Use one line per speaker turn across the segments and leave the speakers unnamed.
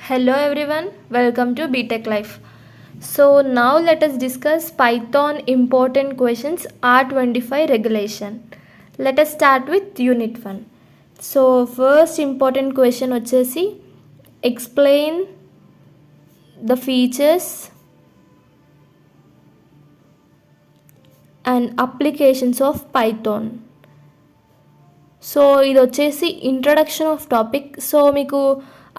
Hello everyone, welcome to BTech Life. So now let us discuss Python important questions R25 regulation. Let us start with Unit 1. So first important question వచ్చేసి explain the features and applications of Python. So ఇది వచ్చేసి introduction of topic. So మీకు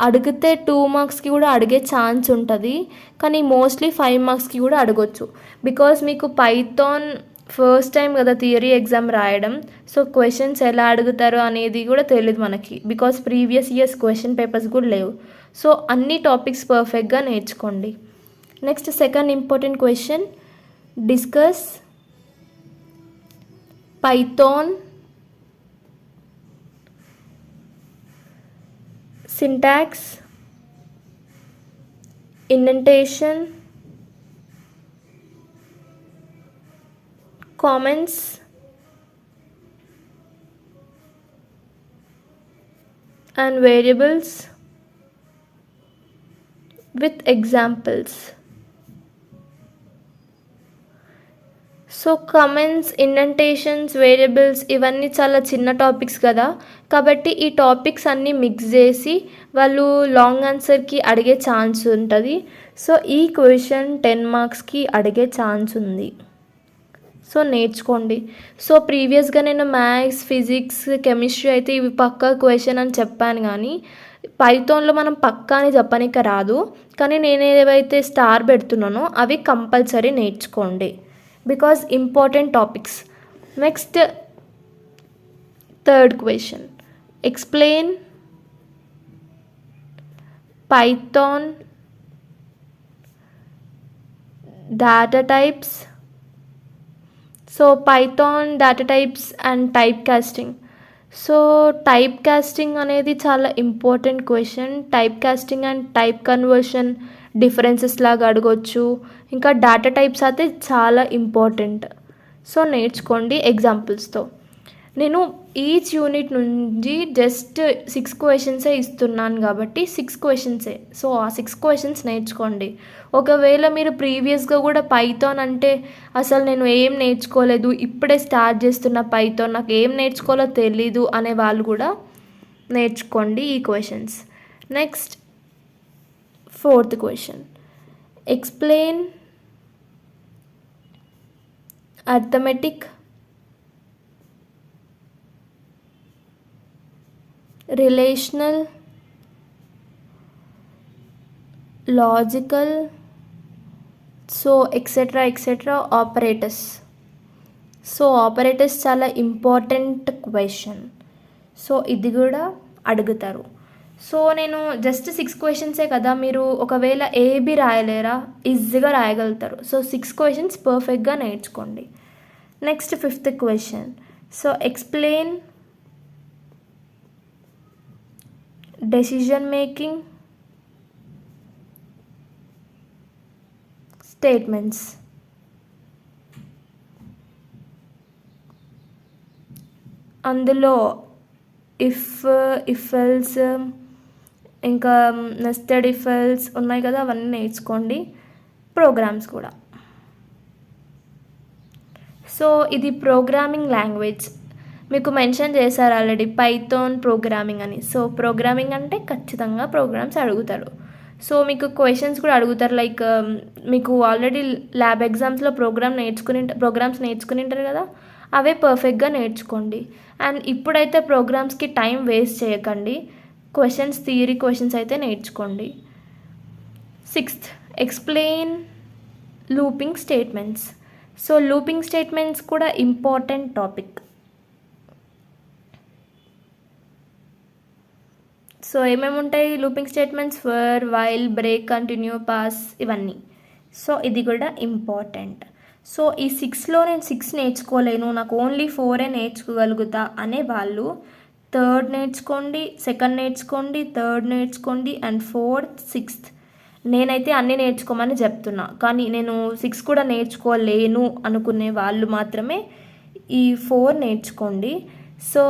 అడిగితే 2 మార్క్స్కి కూడా అడిగే chance ఉంటుంది, కానీ మోస్ట్లీ 5 మార్క్స్కి కూడా అడగొచ్చు. బికాస్ మీకు పైథాన్ ఫస్ట్ టైం కదా థియరీ ఎగ్జామ్ రాయడం, సో క్వశ్చన్స్ ఎలా అడుగుతారో అనేది కూడా తెలియదు మనకి, because previous years question papers కూడా లేవు. సో అన్ని టాపిక్స్ పర్ఫెక్ట్గా నేర్చుకోండి. Next second important question, discuss Python syntax, indentation, comments, and variables with examples. So comments, ఇండెంటేషన్స్, variables ఇవన్నీ చాలా చిన్న టాపిక్స్ కదా, కాబట్టి ఈ టాపిక్స్ అన్నీ మిక్స్ చేసి వాళ్ళు లాంగ్ ఆన్సర్కి అడిగే ఛాన్స్ ఉంటుంది. సో ఈ క్వశ్చన్ 10 మార్క్స్కి అడిగే ఛాన్స్ ఉంది, సో నేర్చుకోండి. సో ప్రీవియస్గా నేను మ్యాథ్స్, ఫిజిక్స్, కెమిస్ట్రీ అయితే ఇవి పక్కా క్వశ్చన్ అని చెప్పాను, కానీ పైథాన్లో మనం పక్కా అని చెప్పనిక రాదు. కానీ నేను ఏవైతే స్టార్ పెడుతున్నానో అవి కంపల్సరీ నేర్చుకోండి, because important topics. Next, third question, explain Python data types. So Python data types and typecasting. So type casting అనేది చాలా important question. Type casting and type conversion differences లాగా అడగొచ్చు. ఇంకా డేటా టైప్స్ అయితే చాలా important, so నేర్చుకోండి ఎగ్జాంపుల్స్తో. నేను each unit నుంచి జస్ట్ 6 క్వశ్చన్సే ఇస్తున్నాను కాబట్టి 6 క్వశ్చన్సే, సో ఆ 6 క్వశ్చన్స్ నేర్చుకోండి. ఒకవేళ మీరు ప్రీవియస్గా కూడా పైథాన్ అంటే అసలు నేను ఏం నేర్చుకోలేదు, ఇప్పుడే స్టార్ట్ చేస్తున్న పైథాన్, నాకు ఏం నేర్చుకోవాలో తెలీదు అనే వాళ్ళు కూడా నేర్చుకోండి ఈ questions. Next fourth question, explain arithmetic, relational, logical, so etcetera etcetera operators. So operators చాలా ఇంపార్టెంట్ క్వశ్చన్, సో ఇది కూడా అడుగుతారు. సో నేను జస్ట్ 6 క్వశ్చన్సే కదా, మీరు ఒకవేళ ఏబి రాయలేరా, ఈజీగా రాయగలుగుతారు. సో 6 క్వశ్చన్స్ పర్ఫెక్ట్గా నేర్చుకోండి. Next fifth question, so explain decision making statements. అందులో ఇఫ్ ఎల్స్ ఇంకా నెస్టెడ్ ఇఫ్ ఎల్స్ ఉన్నాయి కదా, అవన్నీ నేర్చుకోండి. ప్రోగ్రామ్స్ కూడా. సో ఇది ప్రోగ్రామింగ్ లాంగ్వేజ్, మీకు మెన్షన్ చేశారు ఆల్రెడీ పైథాన్ ప్రోగ్రామింగ్ అని. సో ప్రోగ్రామింగ్ అంటే ఖచ్చితంగా ప్రోగ్రామ్స్ అడుగుతారు. సో మీకు క్వశ్చన్స్ కూడా అడుగుతారు, లైక్ మీకు ఆల్రెడీ ల్యాబ్ ఎగ్జామ్స్లో ప్రోగ్రామ్స్ నేర్చుకుని ఉంటారు కదా, అవే పర్ఫెక్ట్గా నేర్చుకోండి. అండ్ ఇప్పుడైతే ప్రోగ్రామ్స్కి టైం వేస్ట్ చేయకండి, క్వశ్చన్స్, థియరీ క్వశ్చన్స్ అయితే నేర్చుకోండి. Sixth, explain looping statements. So looping statements కూడా ఇంపార్టెంట్ టాపిక్. సో ఏమేమి ఉంటాయి looping statements, for, while, break, continue, pass, ఇవన్నీ. సో ఇది కూడా ఇంపార్టెంట్. సో ఈ 6లో నేను 6 నేర్చుకోలేను, నాకు ఓన్లీ 4 నేర్చుకోగలుగుతా అనే వాళ్ళు థర్డ్ నేర్చుకోండి, సెకండ్ నేర్చుకోండి, థర్డ్ నేర్చుకోండి, అండ్ ఫోర్త్, సిక్స్త్. నేనైతే అన్నీ నేర్చుకోమని చెప్తున్నా, కానీ నేను 6 కూడా నేర్చుకోలేను అనుకునే వాళ్ళు మాత్రమే ఈ 4 నేర్చుకోండి. సో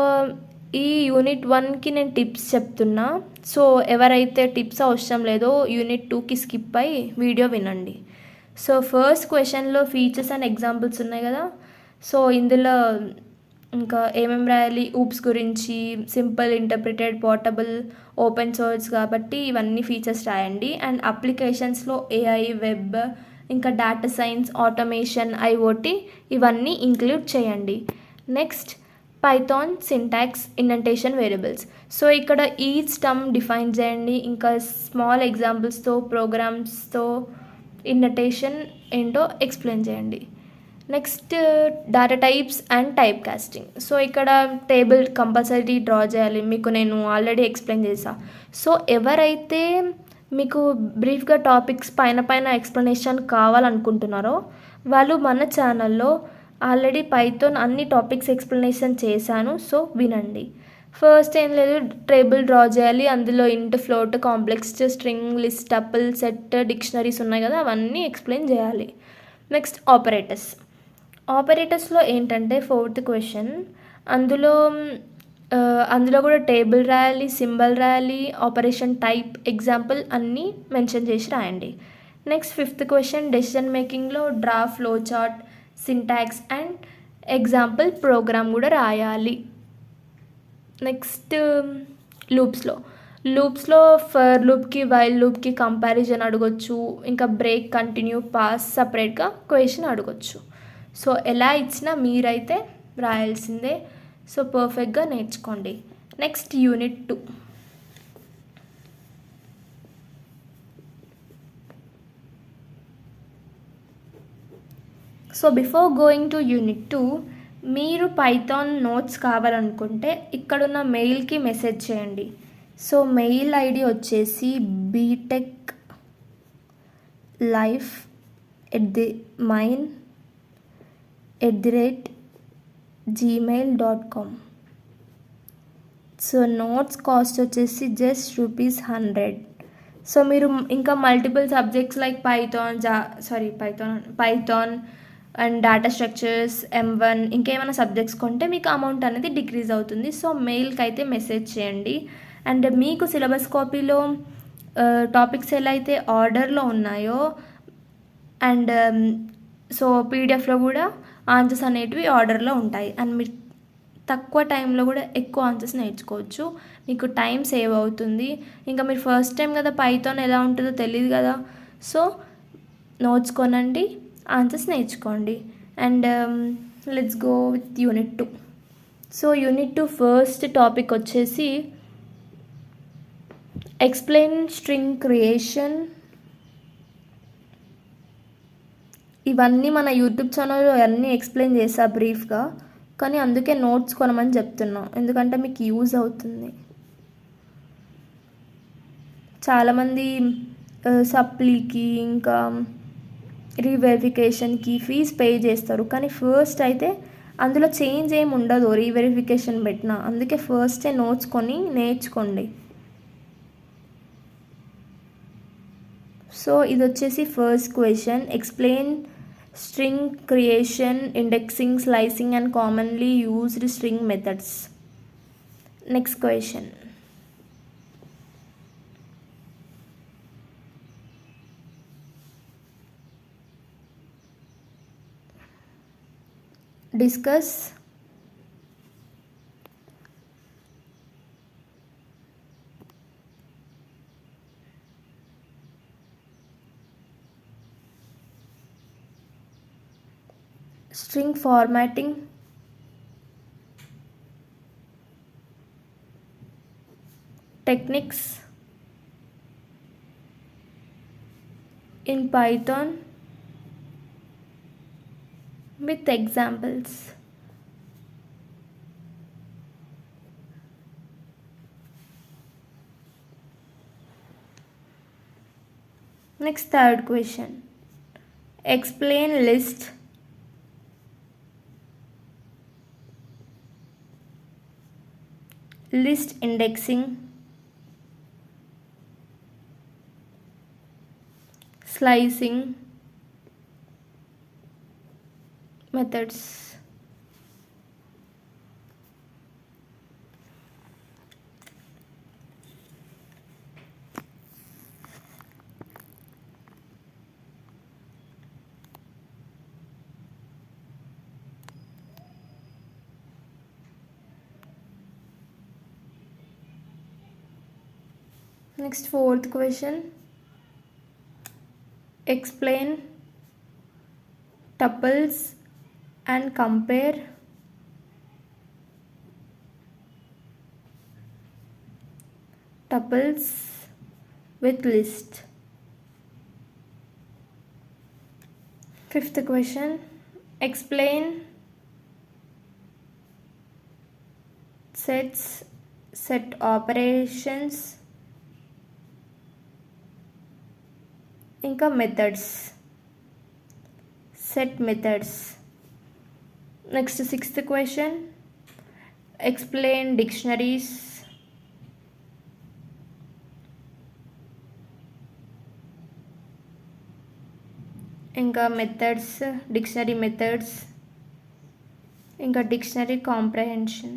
ఈ యూనిట్ 1కి నేను టిప్స్ చెప్తున్నా. సో ఎవరైతే టిప్స్ అవసరం లేదో యూనిట్ 2కి స్కిప్ అయ్యి వీడియో వినండి. సో ఫస్ట్ క్వశ్చన్లో ఫీచర్స్ అండ్ ఎగ్జాంపుల్స్ ఉన్నాయి కదా. సో ఇందులో ఇంకా ఏమేమి రాయాలి, ఊప్స్ గురించి, simple, interpreted, portable, open source కాబట్టి ఇవన్నీ ఫీచర్స్ రాయండి. అండ్ అప్లికేషన్స్లో ఏఐ, వెబ్, ఇంకా డేటా సైన్స్, ఆటోమేషన్, ఐఓటీ ఇవన్నీ ఇంక్లూడ్ చేయండి. Next Python syntax, indentation, variables. So ఇక్కడ ఈచ్ టర్మ్ డిఫైన్ చేయండి. ఇంకా స్మాల్ ఎగ్జాంపుల్స్తో, ప్రోగ్రామ్స్తో ఇండెంటేషన్ ఏంటో ఎక్స్ప్లెయిన్ చేయండి. Next data types and type casting. So ఇక్కడ టేబుల్ కంపల్సరీ డ్రా చేయాలి, మీకు నేను ఆల్రెడీ ఎక్స్ప్లెయిన్ చేసా. సో ఎవరైతే మీకు బ్రీఫ్గా టాపిక్స్ పైన ఎక్స్ప్లెనేషన్ కావాలనుకుంటున్నారో వాళ్ళు మన ఛానల్లో ఆల్రెడీ పైథాన్ అన్ని టాపిక్స్ ఎక్స్ప్లెనేషన్ చేశాను. సో వినండి. ఫస్ట్ ఏం లేదు, టేబుల్ డ్రా చేయాలి. అందులో ఇంట్, float, complex, string, list, tuple, set, dictionaries ఉన్నాయి కదా, అవన్నీ ఎక్స్ప్లెయిన్ చేయాలి. నెక్స్ట్ ఆపరేటర్స్లో ఏంటంటే ఫోర్త్ క్వశ్చన్, అందులో కూడా టేబుల్ రాయాలి, సింబల్ రాయాలి, ఆపరేషన్ టైప్, ఎగ్జాంపుల్ అన్నీ మెన్షన్ చేసి రాయండి. నెక్స్ట్ ఫిఫ్త్ క్వశ్చన్, డెసిషన్ మేకింగ్లో draw, flow chart, syntax and example program కూడా రాయాలి. నెక్స్ట్ లూప్స్లో ఫర్ లూప్కి, వైల్ లూప్కి కంపారిజన్ అడగొచ్చు. ఇంకా బ్రేక్, కంటిన్యూ, పాస్ సపరేట్గా క్వశ్చన్ అడగొచ్చు. సో ఎలా ఇచ్చినా మీరైతే రాయాల్సిందే. సో పర్ఫెక్ట్గా నేర్చుకోండి. Next unit 2. So before going to unit 2, మీరు పైథాన్ నోట్స్ కావాలనుకుంటే ఇక్కడున్న మెయిల్కి మెసేజ్ చేయండి. సో మెయిల్ ఐడి వచ్చేసి btechlife@gmail.com. సో నోట్స్ కాస్ట్ వచ్చేసి జస్ట్ ₹100. సో మీరు ఇంకా multiple subjects like Python and data structures, M1 ఇంకేమైనా సబ్జెక్ట్స్ కొంటే మీకు అమౌంట్ అనేది డిక్రీజ్ అవుతుంది. సో మెయిల్కి అయితే మెసేజ్ చేయండి. అండ్ మీకు సిలబస్ కాపీలో టాపిక్స్ ఎలా అయితే ఆర్డర్లో ఉన్నాయో అండ్ సో పీడిఎఫ్లో కూడా ఆన్సర్స్ అనేటివి ఆర్డర్లో ఉంటాయి. అండ్ మీరు తక్కువ టైంలో కూడా ఎక్కువ ఆన్సర్స్ నేర్చుకోవచ్చు. మీకు టైం సేవ్ అవుతుంది. ఇంకా మీరు ఫస్ట్ టైం కదా పైథాన్ ఎలా ఉంటుందో తెలియదు కదా. సో నోట్స్ కొనండి, ఆన్సర్స్ నేర్చుకోండి. And let's go with unit 2. So unit 2 first topic వచ్చేసి ఎక్స్ప్లెయిన్ స్ట్రింగ్ క్రియేషన్. ఇవన్నీ మన యూట్యూబ్ ఛానల్లో అన్నీ ఎక్స్ప్లెయిన్ చేసా బ్రీఫ్గా, కానీ అందుకే నోట్స్ కొనమని చెప్తున్నా, ఎందుకంటే మీకు యూజ్ అవుతుంది. చాలామంది సప్లీకి ఇంకా రీవెరిఫికేషన్కి ఫీజ్ పే చేస్తారు, కానీ ఫస్ట్ అయితే అందులో చేంజ్ ఏమి ఉండదు రీవెరిఫికేషన్ పెట్టినా. అందుకే ఫస్టే నోట్స్ కొని నేర్చుకోండి. సో ఇది వచ్చేసి first question, explain string creation, indexing, slicing and commonly used string methods. Next question, discuss string formatting, techniques in Python with examples. Next third question, explain list, list indexing, slicing methods. Next fourth question, explain tuples and compare tuples with list. Fifth question, explain sets, set operations, ఇంకా methods, set methods. Next sixth question, explain dictionaries, ఇంకా methods, dictionary methods, ఇంకా dictionary comprehension.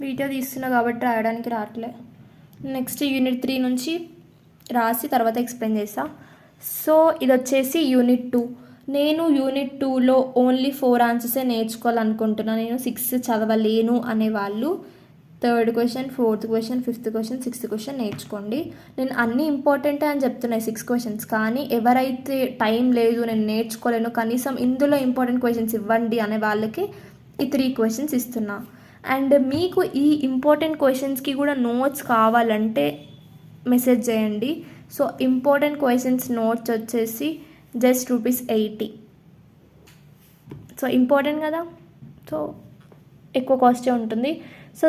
Video తీస్తున్నా కాబట్టి రాయడానికి రావట్లే. Next unit 3 నుంచి రాసి తర్వాత ఎక్స్ప్లెయిన్ చేస్తా. సో ఇది వచ్చేసి యూనిట్ 2. నేను యూనిట్ 2లో ఓన్లీ 4 ఆన్సర్సే నేర్చుకోవాలనుకుంటున్నాను. నేను 6 చదవలేను అనేవాళ్ళు third question, fourth question, fifth question, sixth question నేర్చుకోండి. నేను అన్నీ ఇంపార్టెంటే అని చెప్తున్నాయి 6 క్వశ్చన్స్. కానీ ఎవరైతే టైం లేదు, నేను నేర్చుకోలేను, కనీసం ఇందులో ఇంపార్టెంట్ క్వశ్చన్స్ ఇవ్వండి అనే వాళ్ళకి ఈ 3 క్వశ్చన్స్ ఇస్తున్నా. అండ్ మీకు ఈ ఇంపార్టెంట్ క్వశ్చన్స్కి కూడా నోట్స్ కావాలంటే మెసేజ్ చేయండి. సో ఇంపార్టెంట్ క్వశ్చన్స్ నోట్స్ వచ్చేసి జస్ట్ ₹80. సో ఇంపార్టెంట్ కదా, సో ఎక్కువ కాస్టే ఉంటుంది. సో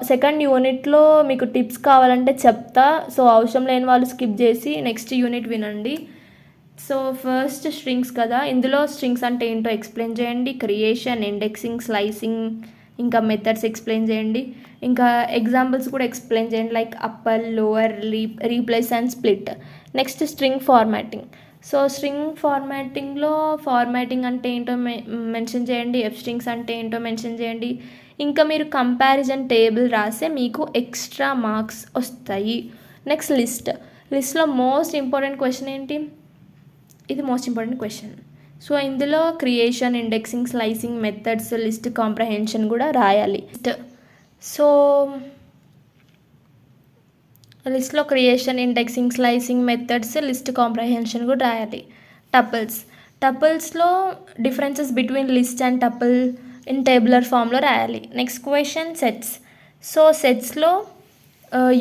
సెకండ్ యూనిట్లో మీకు టిప్స్ కావాలంటే చెప్తా. సో అవసరం లేని వాళ్ళు స్కిప్ చేసి నెక్స్ట్ యూనిట్ వినండి. సో ఫస్ట్ స్ట్రింగ్స్ కదా, ఇందులో స్ట్రింగ్స్ అంటే ఏంటో ఎక్స్ప్లెయిన్ చేయండి. క్రియేషన్, ఇండెక్సింగ్, స్లైసింగ్, ఇంకా మెథడ్స్ ఎక్స్ప్లెయిన్ చేయండి. ఇంకా ఎగ్జాంపుల్స్ కూడా ఎక్స్ప్లెయిన్ చేయండి, like upper, lower, replace and split. Next string formatting. So string ఫార్మాటింగ్లో ఫార్మాటింగ్ అంటే ఏంటో మెన్షన్ చేయండి, ఎఫ్ స్ట్రింగ్స్ అంటే ఏంటో మెన్షన్ చేయండి. ఇంకా మీరు కంపారిజన్ టేబుల్ రాస్తే మీకు ఎక్స్ట్రా మార్క్స్ వస్తాయి. నెక్స్ట్ లిస్ట్లో మోస్ట్ ఇంపార్టెంట్ క్వశ్చన్ ఏంటి, ఇది మోస్ట్ ఇంపార్టెంట్ క్వశ్చన్. సో ఇందులో creation, indexing, slicing, methods, list comprehension కూడా రాయాలి. సో లిస్ట్లో creation, indexing, slicing, methods, list comprehension కూడా రాయాలి. టపుల్స్లో differences between list and tuple in tabular ఫామ్లో రాయాలి. Next question sets. సో సెట్స్లో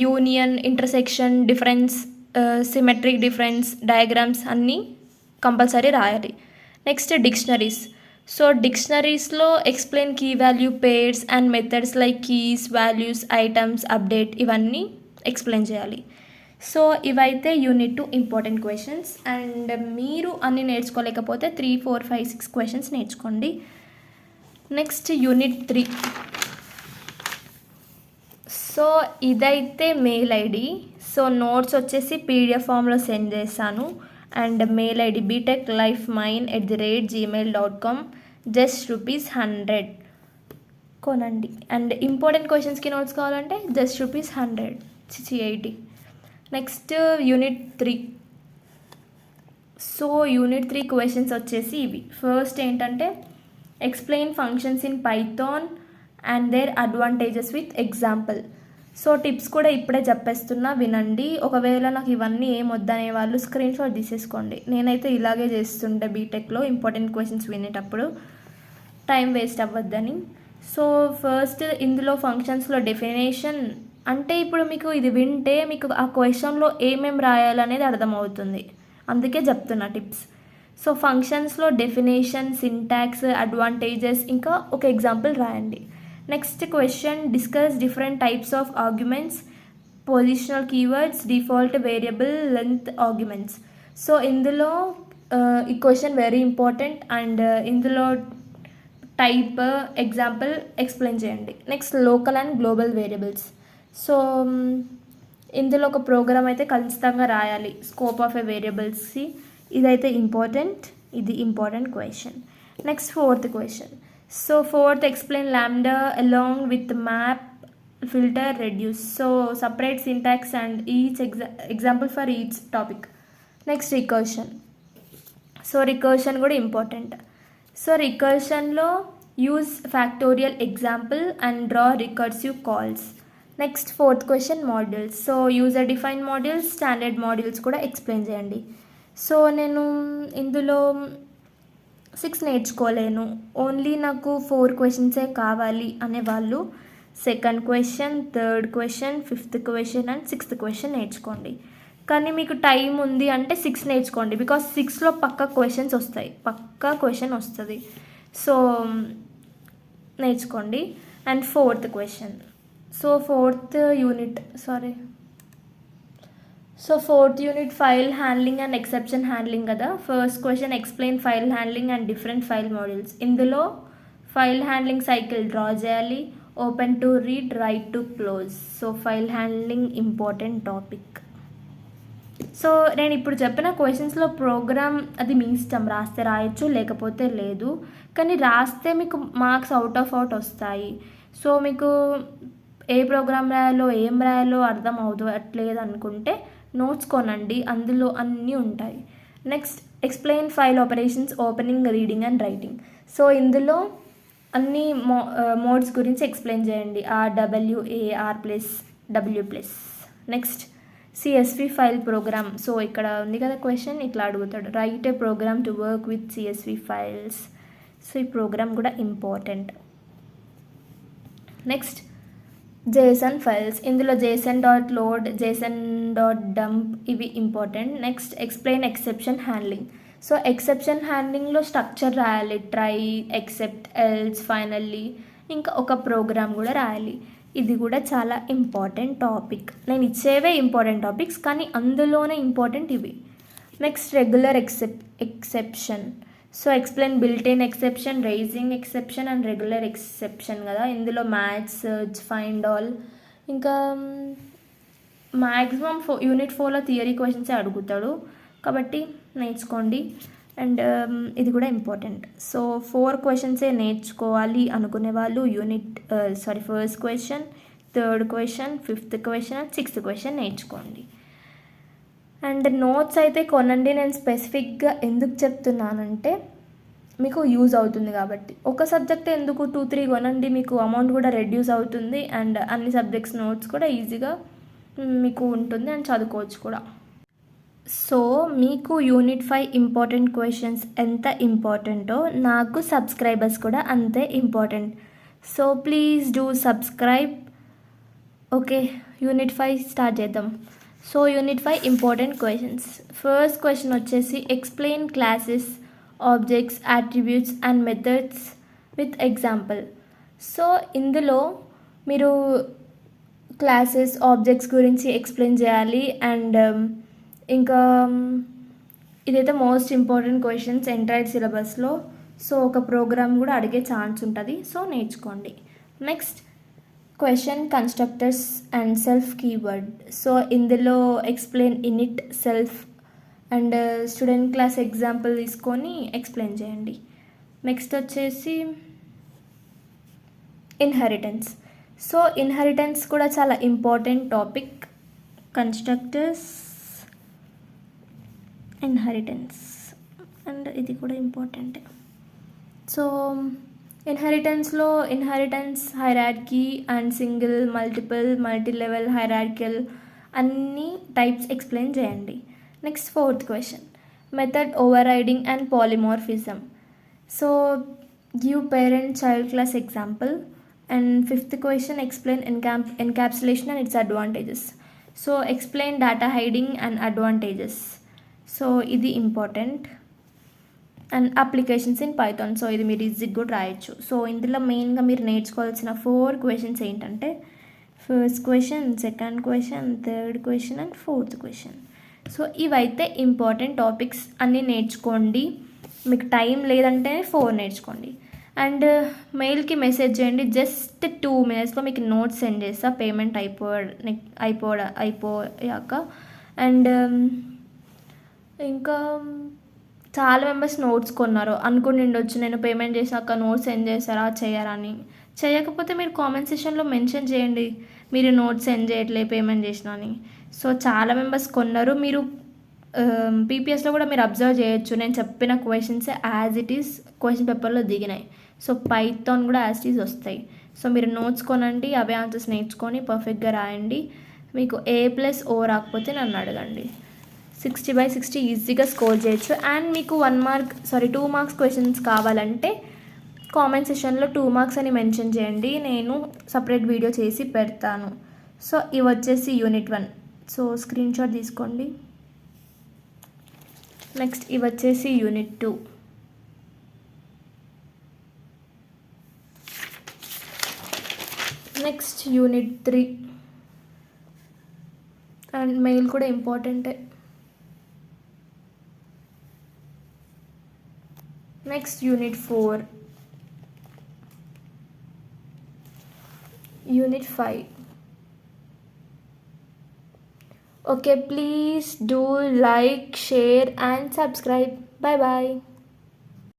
union, intersection, difference, symmetric difference, diagrams అన్నీ కంపల్సరీ రాయాలి. Next dictionaries. సో డిక్షనరీస్లో explain key value pairs and methods like keys, values, items, update, ఇవన్నీ explain చేయాలి. So ఇవైతే unit 2 important questions. And మీరు అన్నీ నేర్చుకోలేకపోతే 3, 4, 5, 6 క్వశ్చన్స్ నేర్చుకోండి. Next unit 3. సో ఇదైతే మెయిల్ ఐడి. సో నోట్స్ వచ్చేసి పీడిఎఫ్ ఫామ్లో సెండ్ చేశాను. And mail ID btechlifemine@gmail.com. Just ₹100 కొనండి. అండ్ ఇంపార్టెంట్ క్వశ్చన్స్కి నోట్స్ కావాలంటే just ₹80. Next unit 3. So unit 3 questions వచ్చేసి ఇవి. ఫస్ట్ ఏంటంటే explain functions in Python and there advantages with example. So tips కూడా ఇప్పుడే చెప్పేస్తున్నా, వినండి. ఒకవేళ నాకు ఇవన్నీ ఏమొద్దనే వాళ్ళు స్క్రీన్ షాట్ తీసేసుకోండి. నేనైతే ఇలాగే చేస్తుంటే బీటెక్లో ఇంపార్టెంట్ క్వశ్చన్స్ వినేటప్పుడు టైం వేస్ట్ అవ్వద్దని. సో ఫస్ట్ ఇందులో ఫంక్షన్స్లో డెఫినేషన్ అంటే ఇప్పుడు మీకు ఇది వింటే మీకు ఆ క్వశ్చన్లో ఏమేమి రాయాలనేది అర్థమవుతుంది, అందుకే చెప్తున్నా టిప్స్. సో ఫంక్షన్స్లో డెఫినేషన్, సింటాక్స్, అడ్వాంటేజెస్, ఇంకా ఒక ఎగ్జాంపుల్ రాయండి. Next question discuss different types of arguments, positional keywords, default variable, length arguments. So ఇందులో ఈ క్వశ్చన్ వెరీ ఇంపార్టెంట్. అండ్ ఇందులో టైప్, ఎగ్జాంపుల్ ఎక్స్ప్లెయిన్ చేయండి. Next local and global variables. So ఇందులో ఒక programme అయితే ఖచ్చితంగా రాయాలి స్కోప్ ఆఫ్ ఏ వేరియబుల్స్కి. ఇదైతే ఇంపార్టెంట్, ఇది important question. Next fourth question. So fourth explain lambda along with map, filter, reduce. So separate syntax and each example for each topic. Next recursion. So recursion కూడా important. So రికర్షన్లో use factorial example and draw recursive calls. Next fourth question modules. So user define modules, standard modules కూడా explain చేయండి. So నేను ఇందులో 6 నేర్చుకోలేను, only నాకు 4 క్వశ్చన్సే కావాలి అనేవాళ్ళు second question, third question, fifth question and sixth question నేర్చుకోండి. కానీ మీకు టైం ఉంది అంటే 6 నేర్చుకోండి, బికాస్ 6లో పక్కా క్వశ్చన్స్ వస్తాయి, పక్కా క్వశ్చన్ వస్తుంది. సో నేర్చుకోండి. And fourth question. So fourth unit file handling and exception handling కదా. First question explain file handling and different file models. ఇందులో ఫైల్ హ్యాండ్లింగ్ సైకిల్ డ్రా చేయాలి, open to read, write to close. So file handling important topic. So నేను ఇప్పుడు చెప్పిన క్వశ్చన్స్లో programme అది మీ ఇష్టం, రాస్తే రాయొచ్చు లేకపోతే లేదు, కానీ రాస్తే మీకు మార్క్స్ అవుట్ వస్తాయి. సో మీకు ఏ ప్రోగ్రామ్ రాయాలో ఏం రాయాలో అర్థం అవ్వట్లేదు అనుకుంటే నోట్స్ కొనండి, అందులో అన్నీ ఉంటాయి. Next explain file operations, opening, reading and writing. So ఇందులో అన్ని మోడ్స్ గురించి ఎక్స్ప్లెయిన్ చేయండి, RWA, R+, W+. Next CSV file program. So ఇక్కడ ఉంది కదా క్వశ్చన్, ఇట్లా అడుగుతాడు, write a program to work with CSV files. So ఈ ప్రోగ్రామ్ కూడా ఇంపార్టెంట్. Next JSON files. ఇందులో JSON.load, JSON.dump ఇవి important. Next explain exception handling. So exception హ్యాండ్లింగ్లో స్ట్రక్చర్ రాయాలి, ట్రై, ఎక్సెప్ట్, ఎల్స్, ఫైనల్లీ, ఇంకా ఒక ప్రోగ్రామ్ కూడా రాయాలి. ఇది కూడా చాలా ఇంపార్టెంట్ టాపిక్. నేను ఇచ్చేవే ఇంపార్టెంట్ టాపిక్స్, కానీ అందులోనే ఇంపార్టెంట్ ఇవి. Next regular exception. So explain built-in exception, raising exception and regular exception కదా. ఇందులో మ్యాచ్, సెర్చ్, ఫైండ్ ఆల్, ఇంకా మ్యాక్సిమం యూనిట్ 4లో థియరీ క్వశ్చన్సే అడుగుతాడు, కాబట్టి నేర్చుకోండి. అండ్ ఇది కూడా ఇంపార్టెంట్. సో 4 క్వశ్చన్సే నేర్చుకోవాలి అనుకునే వాళ్ళు first question, third question, fifth question and sixth question నేర్చుకోండి. అండ్ నోట్స్ అయితే కొనండి. నేను స్పెసిఫిక్గా ఎందుకు చెప్తున్నానంటే మీకు యూజ్ అవుతుంది కాబట్టి. ఒక సబ్జెక్ట్ ఎందుకు 2-3 కొనండి, మీకు అమౌంట్ కూడా రెడ్యూస్ అవుతుంది అండ్ అన్ని సబ్జెక్ట్స్ నోట్స్ కూడా ఈజీగా మీకు ఉంటుంది అండ్ చదువుకోవచ్చు కూడా. సో మీకు యూనిట్ 5 ఇంపార్టెంట్ క్వశ్చన్స్ ఎంత ఇంపార్టెంటో నాకు సబ్స్క్రైబర్స్ కూడా అంతే important. So please do subscribe. Okay, unit 5 start చేద్దాం. So unit 5 important questions. First question వచ్చేసి explain classes, objects, attributes and methods with example. So ఇందులో మీరు క్లాసెస్, ఆబ్జెక్ట్స్ గురించి ఎక్స్ప్లెయిన్ చేయాలి. అండ్ ఇంకా ఇదైతే మోస్ట్ ఇంపార్టెంట్ క్వశ్చన్స్ ఎంటైర్ సిలబస్లో. So ఒక ప్రోగ్రామ్ కూడా అడిగే ఛాన్స్ ఉంటుంది, సో నేర్చుకోండి. Next question constructors and self keyword. So ఇందులో explain init, self and student class example తీసుకొని ఎక్స్ప్లెయిన్ చేయండి. నెక్స్ట్ వచ్చేసి ఇన్హెరిటెన్స్. సో ఇన్హెరిటెన్స్ కూడా చాలా important topic. Constructors, inheritance and ఇది కూడా ఇంపార్టెంటే. సో ఇన్హెరిటెన్స్లో inheritance, hierarchy and single, multiple, multi level, hierarchical అన్ని టైప్స్ ఎక్స్ప్లెయిన్ చేయండి. Next fourth question method overriding and polymorphism. So give parent child class example. And fifth question explain encapsulation and its advantages. So explain data hiding and advantages. So ఇది important. And applications in Python. So ఇది మీరు ఈజీగా కూడా రాయొచ్చు. So ఇందులో మెయిన్గా మీరు నేర్చుకోవాల్సిన 4 క్వశ్చన్స్ ఏంటంటే first question, second question, third question and fourth question. So ఇవైతే ఇంపార్టెంట్ టాపిక్స్ అన్నీ నేర్చుకోండి. మీకు టైం లేదంటే 4 నేర్చుకోండి. అండ్ మెయిల్కి మెసేజ్ చేయండి, జస్ట్ 2 minutesలో మీకు నోట్స్ సెండ్ చేస్తా పేమెంట్ అయిపోయాక. అండ్ ఇంకా చాలా మెంబర్స్ నోట్స్ కొన్నారు అనుకుని ఉండొచ్చు, నేను పేమెంట్ చేశాక నోట్స్ సెండ్ చేస్తారా చేయరా అని. చేయకపోతే మీరు కామెంట్ సెక్షన్లో మెన్షన్ చేయండి మీరు నోట్స్ సెండ్ చేయట్లే పేమెంట్ చేసినా అని. సో చాలా మెంబర్స్ కొన్నారు. మీరు పీపీఎస్లో కూడా మీరు అబ్జర్వ్ చేయొచ్చు, నేను చెప్పిన questions as it is question పేపర్లో దిగినాయి. సో పైథాన్ కూడా యాస్టీస్ వస్తాయి. సో మీరు నోట్స్ కొనండి, అవే ఆన్సర్స్ నేర్చుకొని పర్ఫెక్ట్గా రాయండి. మీకు A+O రాకపోతే నన్ను అడగండి. 60/60 ఈజీగా స్కోర్ చేయొచ్చు. అండ్ మీకు 2 మార్క్స్ క్వశ్చన్స్ కావాలంటే కామెంట్ సెషన్లో 2 మార్క్స్ అని మెన్షన్ చేయండి, నేను సపరేట్ వీడియో చేసి పెడతాను. సో ఇవి వచ్చేసి యూనిట్ 1. సో స్క్రీన్ షాట్ తీసుకోండి. నెక్స్ట్ ఇవి వచ్చేసి unit 2. Next unit 3 and mail కూడా ఇంపార్టెంటే. Next unit 4, unit 5. Okay, please do like, share and subscribe. Bye bye.